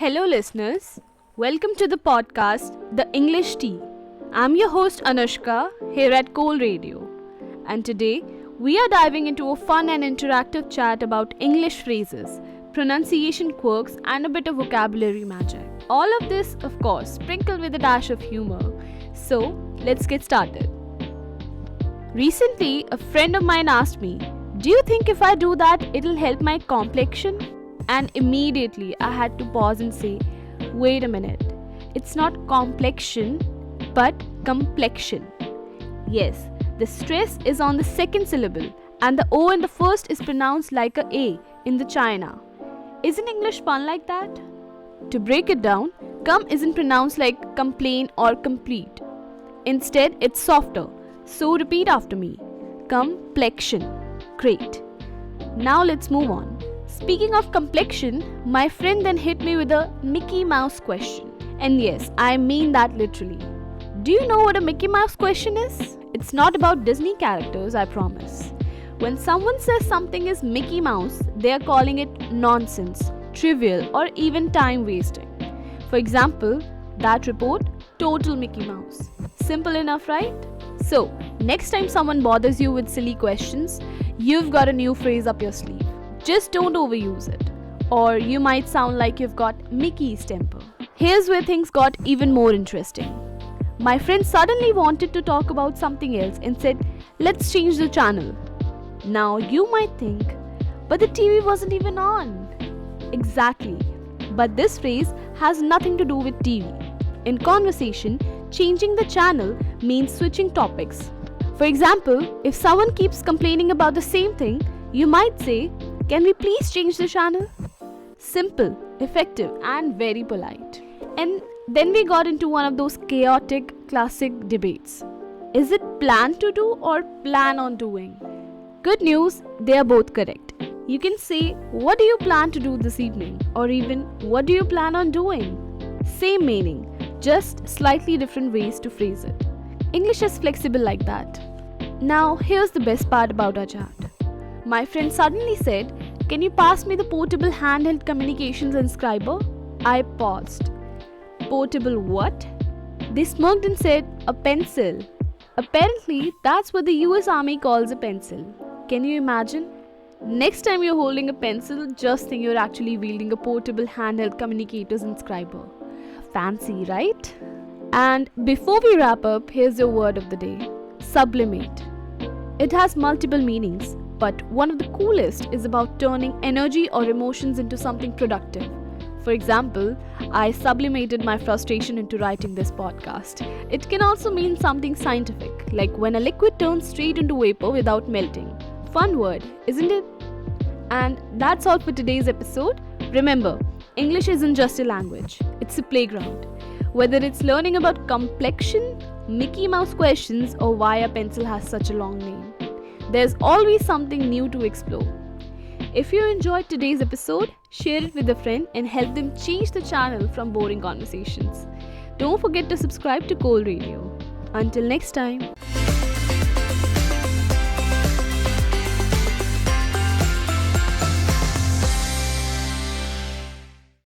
Hello, listeners. Welcome to the podcast, The English Tea. I'm your host, Anushka, here at Cole Radio. And today, we are diving into a fun and interactive chat about English phrases, pronunciation quirks, and a bit of vocabulary magic. All of this, of course, sprinkled with a dash of humor. So, let's get started. Recently, a friend of mine asked me, "Do you think if I do that, it'll help my complexion?" And immediately I had to pause and say, wait a minute, it's not complexion, but complexion. Yes, the stress is on the second syllable and the O in the first is pronounced like a A in the China. Isn't English fun like that? To break it down, come isn't pronounced like complain or complete. Instead, it's softer. So repeat after me. Complexion. Great. Now let's move on. Speaking of complexion, my friend then hit me with a Mickey Mouse question. And yes, I mean that literally. Do you know what a Mickey Mouse question is? It's not about Disney characters, I promise. When someone says something is Mickey Mouse, they are calling it nonsense, trivial, or even time wasting. For example, that report, total Mickey Mouse. Simple enough, right? So, next time someone bothers you with silly questions, you've got a new phrase up your sleeve. Just don't overuse it, or you might sound like you've got Mickey's temper. Here's where things got even more interesting. My friend suddenly wanted to talk about something else and said, "Let's change the channel." Now you might think, but the TV wasn't even on. Exactly. But this phrase has nothing to do with TV. In conversation, changing the channel means switching topics. For example, if someone keeps complaining about the same thing, you might say, "Can we please change the channel?" Simple, effective, and very polite. And then we got into one of those chaotic classic debates. Is it plan to do or plan on doing? Good news, they are both correct. You can say, "What do you plan to do this evening?" or even, "What do you plan on doing?" Same meaning, just slightly different ways to phrase it. English is flexible like that. Now, here's the best part about our chat. My friend suddenly said, "Can you pass me the portable handheld communications inscriber?" I paused. Portable what? They smirked and said, "A pencil." Apparently, that's what the US Army calls a pencil. Can you imagine? Next time you're holding a pencil, just think you're actually wielding a portable handheld communicators inscriber. Fancy, right? And before we wrap up, here's your word of the day. Sublimate. It has multiple meanings, but one of the coolest is about turning energy or emotions into something productive. For example, I sublimated my frustration into writing this podcast. It can also mean something scientific, like when a liquid turns straight into vapor without melting. Fun word, isn't it? And that's all for today's episode. Remember, English isn't just a language, it's a playground. Whether it's learning about complexion, Mickey Mouse questions, or why a pencil has such a long name, there's always something new to explore. If you enjoyed today's episode, share it with a friend and help them change the channel from boring conversations. Don't forget to subscribe to Cole Radio. Until next time.